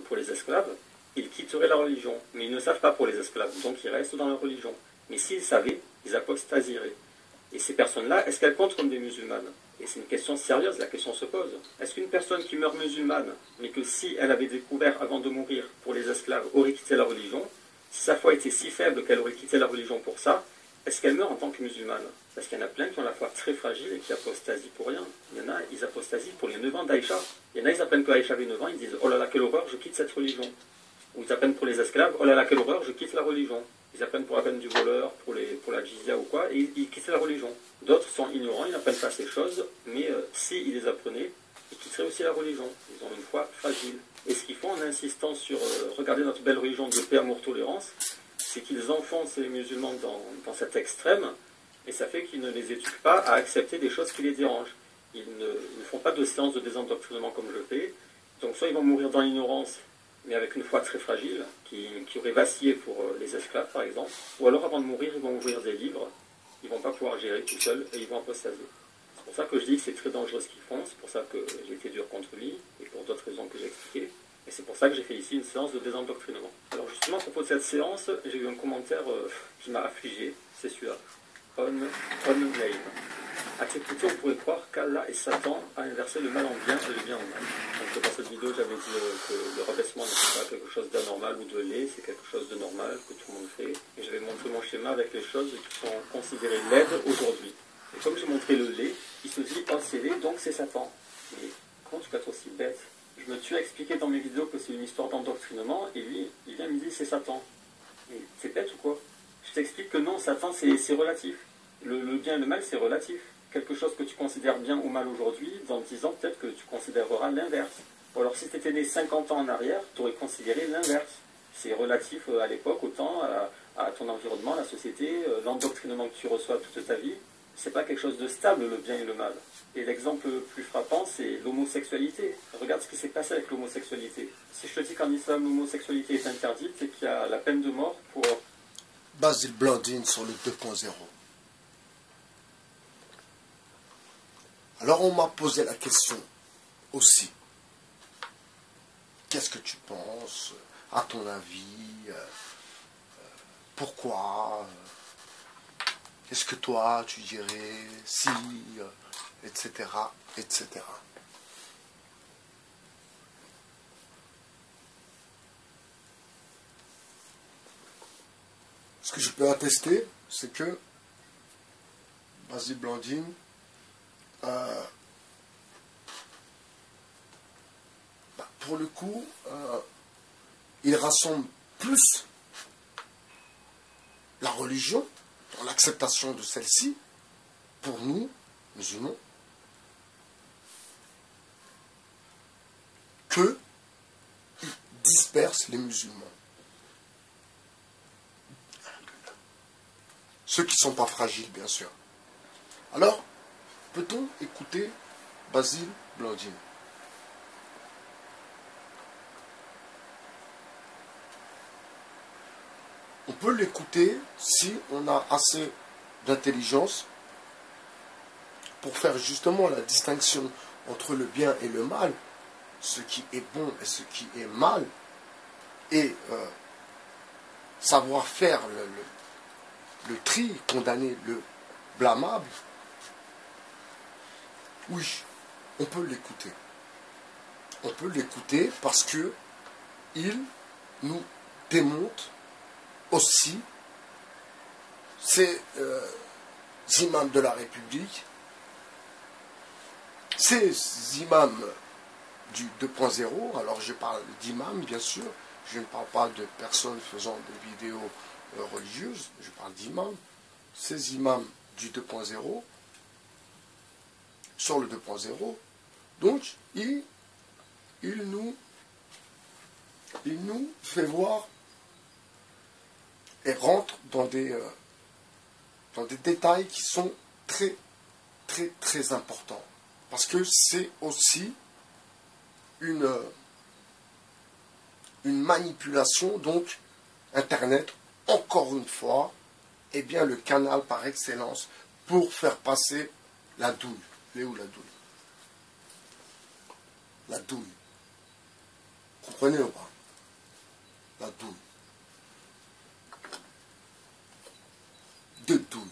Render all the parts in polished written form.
pour les esclaves, ils quitteraient la religion. Mais ils ne savent pas pour les esclaves, donc ils restent dans leur religion. Mais s'ils savaient, ils apostasiraient. Et ces personnes-là, est-ce qu'elles comptent comme des musulmanes? Et c'est une question sérieuse, la question se pose. Est-ce qu'une personne qui meurt musulmane, mais que si elle avait découvert avant de mourir pour les esclaves, aurait quitté la religion, si sa foi était si faible qu'elle aurait quitté la religion pour ça, est-ce qu'elle meurt en tant que musulmane? Parce qu'il y en a plein qui ont la foi très fragile et qui apostasient pour rien. Il y en a, ils apostasient pour les 9 ans d'Aïcha. Il y en a, ils apprennent que Aïcha avait 9 ans, ils disent « Oh là là, quelle horreur, je quitte cette religion ». Ou ils apprennent pour les esclaves « Oh là là, quelle horreur, je quitte la religion ». Ils apprennent pour la peine du voleur, pour la jizya ou quoi, et ils quittent la religion. D'autres sont ignorants, ils n'apprennent pas ces choses, mais s'ils les apprenaient, ils quitteraient aussi la religion. Ils ont une foi fragile. Et ce qu'ils font en insistant sur regarder notre belle religion de paix, amour, tolérance, c'est qu'ils enfoncent les musulmans dans cet extrême, et ça fait qu'ils ne les éduquent pas à accepter des choses qui les dérangent. Ils ne font pas de séance de désendoctrinement comme je fais, donc soit ils vont mourir dans l'ignorance, mais avec une foi très fragile, qui aurait vacillé pour les esclaves par exemple, ou alors avant de mourir, ils vont ouvrir des livres, ils ne vont pas pouvoir gérer tout seuls, et ils vont apostasier. C'est pour ça que je dis que c'est très dangereux ce qu'ils font, c'est pour ça que j'ai été dur contre lui, et pour d'autres raisons que j'ai expliquées. Et c'est pour ça que j'ai fait ici une séance de désendoctrinement. Alors justement, à propos de cette séance, j'ai eu un commentaire qui m'a affligé, c'est celui-là. On name. À t'écouter, on pourrait croire qu'Allah et Satan a inversé le mal en bien et le bien en mal. Donc dans cette vidéo, j'avais dit que le rabaissement n'est pas quelque chose d'anormal ou de laid, c'est quelque chose de normal que tout le monde fait. Et j'avais montré mon schéma avec les choses qui sont considérées laides aujourd'hui. Et comme j'ai montré le lait, il se dit « Oh, c'est laid, donc c'est Satan ». Mais comment tu peux être aussi bête? Je me tue à expliquer dans mes vidéos que c'est une histoire d'endoctrinement, et lui, il vient me dire c'est Satan. Mais c'est bête ou quoi? Je t'explique que non, Satan c'est relatif. Le bien et le mal c'est relatif. Quelque chose que tu considères bien ou mal aujourd'hui, dans 10 ans peut-être que tu considéreras l'inverse. Ou alors si tu étais né 50 ans en arrière, tu aurais considéré l'inverse. C'est relatif à l'époque, au temps, à ton environnement, à la société, l'endoctrinement que tu reçois toute ta vie. C'est pas quelque chose de stable, le bien et le mal. Et l'exemple le plus frappant, c'est l'homosexualité. Regarde ce qui s'est passé avec l'homosexualité. Si je te dis qu'en islam, l'homosexualité est interdite, c'est qu'il y a la peine de mort pour... Basile Blandine sur le 2.0. Alors on m'a posé la question aussi. Qu'est-ce que tu penses? À ton avis? Pourquoi? Est-ce que toi, tu dirais si, etc., etc. Ce que je peux attester, c'est que Basile Blandine pour le coup, il rassemble plus la religion, dans l'acceptation de celle-ci, pour nous, musulmans, que il disperse les musulmans. Ceux qui ne sont pas fragiles, bien sûr. Alors, peut-on écouter Basile Blandine? On peut l'écouter si on a assez d'intelligence pour faire justement la distinction entre le bien et le mal, ce qui est bon et ce qui est mal, et savoir faire le tri, condamner le blâmable. Oui, on peut l'écouter. On peut l'écouter parce que il nous démontre aussi ces imams de la République, ces imams du 2.0, alors je parle d'imams bien sûr, je ne parle pas de personnes faisant des vidéos religieuses, je parle d'imams, ces imams du 2.0, sur le 2.0, donc il nous fait voir et rentre dans des détails qui sont très, très, très importants. Parce que c'est aussi une manipulation, donc Internet, encore une fois, est bien le canal par excellence pour faire passer la douille. Elle est où la douille? La douille. Comprenez ou pas? la douille. De douille.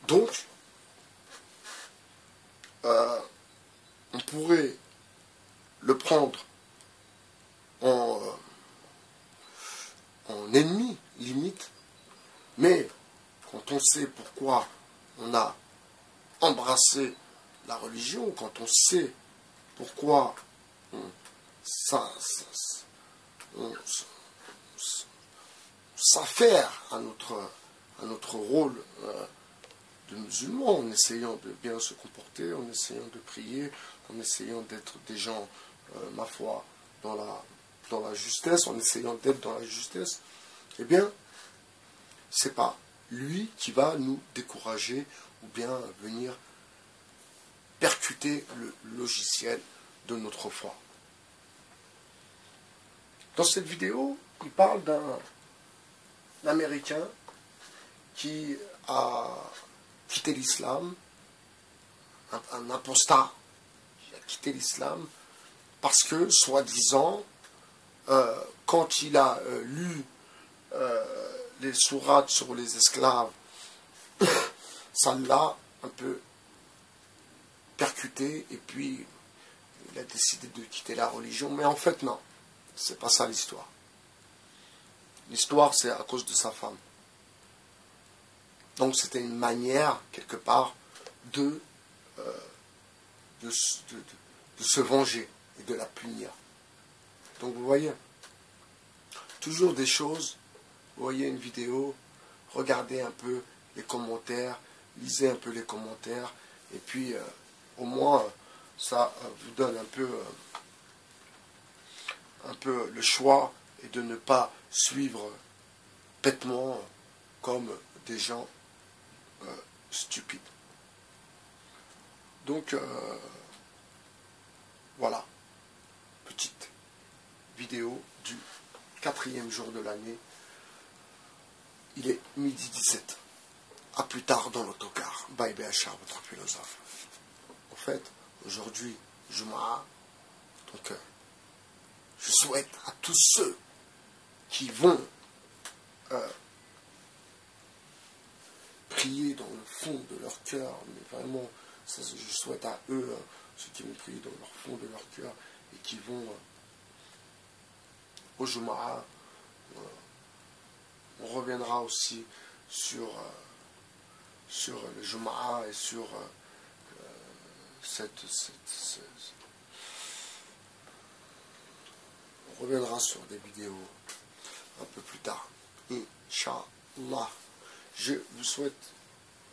Donc, on pourrait le prendre en ennemi, limite, mais quand on sait pourquoi on a embrassé la religion, quand on sait pourquoi on s'affaire à notre rôle de musulman, en essayant de bien se comporter, en essayant de prier, en essayant d'être des gens, ma foi, dans la justesse, en essayant d'être dans la justesse, eh bien, c'est pas lui qui va nous décourager ou bien venir percuter le logiciel de notre foi. Dans cette vidéo, il parle d'un Américain qui a quitté l'islam, un apostat qui a quitté l'islam parce que, soi-disant, quand il a lu les sourates sur les esclaves, ça l'a un peu percuté et puis il a décidé de quitter la religion. Mais en fait, non, c'est pas ça l'histoire. L'histoire, c'est à cause de sa femme. Donc c'était une manière, quelque part, de se venger et de la punir. Donc vous voyez, toujours des choses, vous voyez une vidéo, regardez un peu les commentaires, lisez un peu les commentaires, et puis au moins ça vous donne un peu le choix et de ne pas suivre bêtement comme des gens stupides. Donc voilà, petite vidéo du 4e jour de l'année. Il est 12h17. À plus tard dans l'autocar. Bye Béachar, votre philosophe. En fait, aujourd'hui, Jumu'ah, donc je souhaite à tous ceux qui vont prier dans le fond de leur cœur, mais vraiment, ça, je souhaite à eux, ceux qui vont prier dans le fond de leur cœur et qui vont au Jumu'ah. On reviendra aussi sur le Jumu'ah et sur on reviendra sur des vidéos un peu plus tard. Inch'Allah. Je vous souhaite,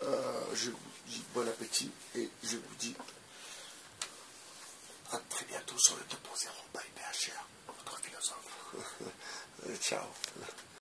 je vous dis bon appétit et je vous dis à très bientôt sur le 2.0 by BHR, votre philosophe. Ciao.